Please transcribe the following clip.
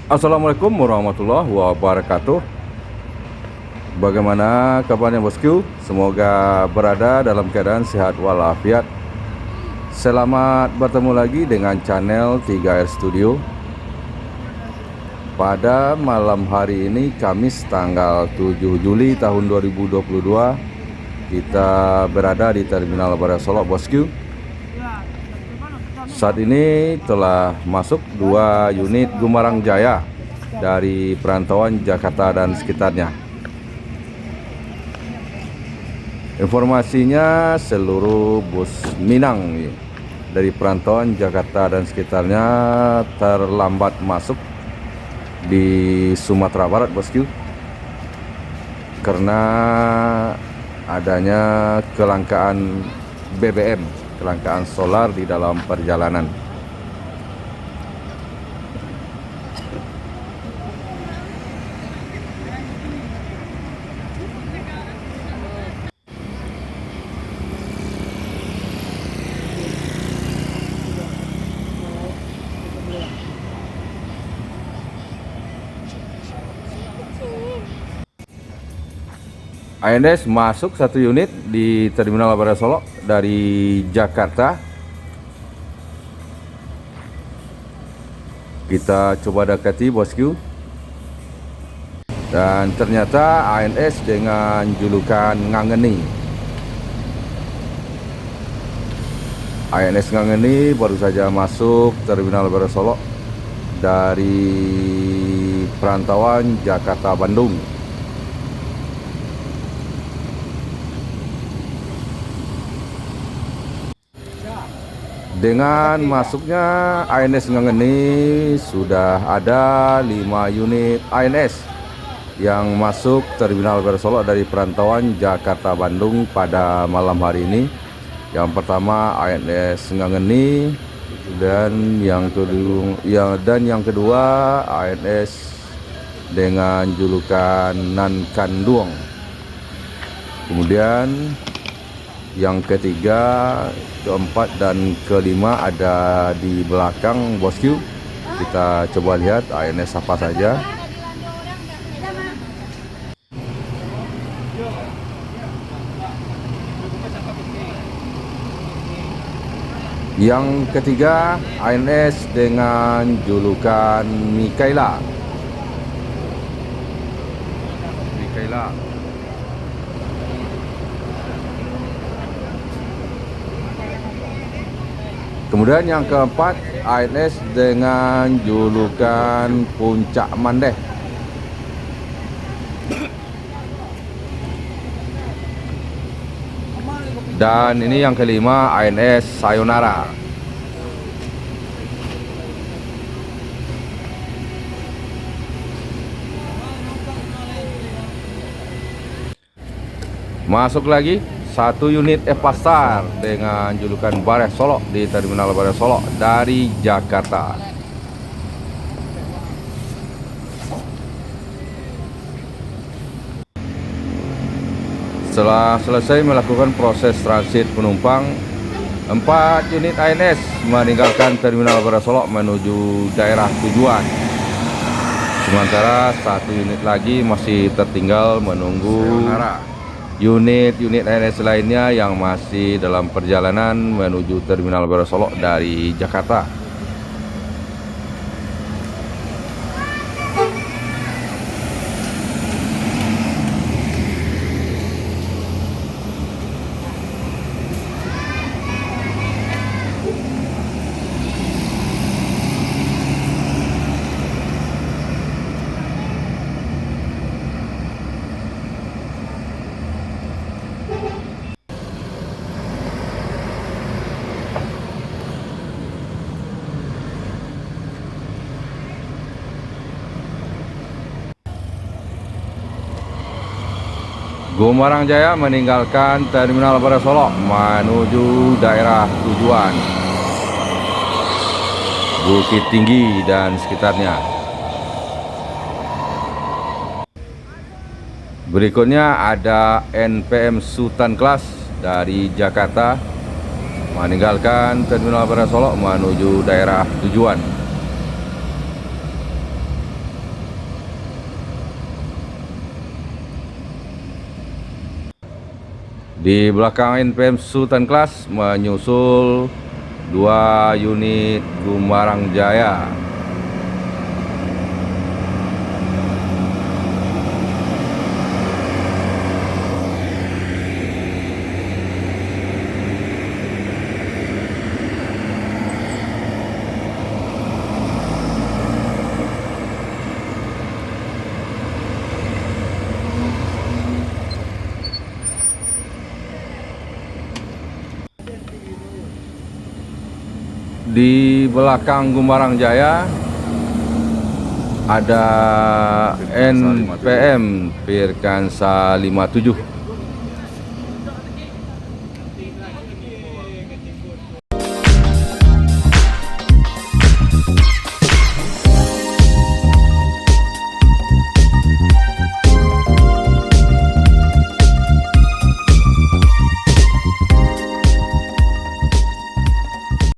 Assalamualaikum warahmatullahi wabarakatuh. Bagaimana kabarnya bosku? Semoga berada dalam keadaan sehat walafiat. Selamat bertemu lagi dengan channel 3R Studio. Pada malam hari ini Kamis tanggal 7 Juli tahun 2022, kita berada di Terminal Bandara Solok bosku. Saat ini telah masuk 2 unit Gumarang Jaya dari perantauan Jakarta dan sekitarnya. Informasinya seluruh bus Minang dari perantauan Jakarta dan sekitarnya terlambat masuk di Sumatera Barat bosku, karena adanya kelangkaan BBM, kelangkaan solar di dalam perjalanan. ANS masuk 1 unit di Terminal Bandara Solok dari Jakarta. Kita coba dekati bosku. Dan ternyata ANS dengan julukan Ngangeni. ANS Ngangeni baru saja masuk Terminal Bandara Solok dari perantauan Jakarta Bandung. Dengan masuknya ANS Ngangeni, sudah ada 5 unit ANS yang masuk Terminal Bandara Solok dari perantauan Jakarta Bandung pada malam hari ini. Yang pertama ANS Ngangeni, dan yang kedua ANS dengan julukan Nan Kanduong. Kemudian yang ketiga, keempat, dan kelima ada di belakang bosku. Kita coba lihat ANS apa saja. Yang ketiga ANS dengan julukan Mikaela. Kemudian yang keempat ANS dengan julukan Puncak Mandeh. Dan ini yang kelima ANS Sayonara. Masuk lagi 1 unit Evastar dengan julukan Bareh Solok di Terminal Bandara Solok dari Jakarta. Setelah selesai melakukan proses transit penumpang, 4 unit ANS meninggalkan Terminal Bandara Solok menuju daerah tujuan. Sementara 1 unit lagi masih tertinggal menunggu unit-unit ANS lainnya yang masih dalam perjalanan menuju Terminal Bandara Solok dari Jakarta. Gumarang Jaya meninggalkan Terminal Bandara Solok menuju daerah tujuan Bukit Tinggi dan sekitarnya. Berikutnya ada NPM Sultan Class dari Jakarta meninggalkan Terminal Bandara Solok menuju daerah tujuan. Di belakang NPM Sultan Kelas menyusul 2 unit Gumarang Jaya. Di belakang Gumarang Jaya ada NPM Firkansa 57.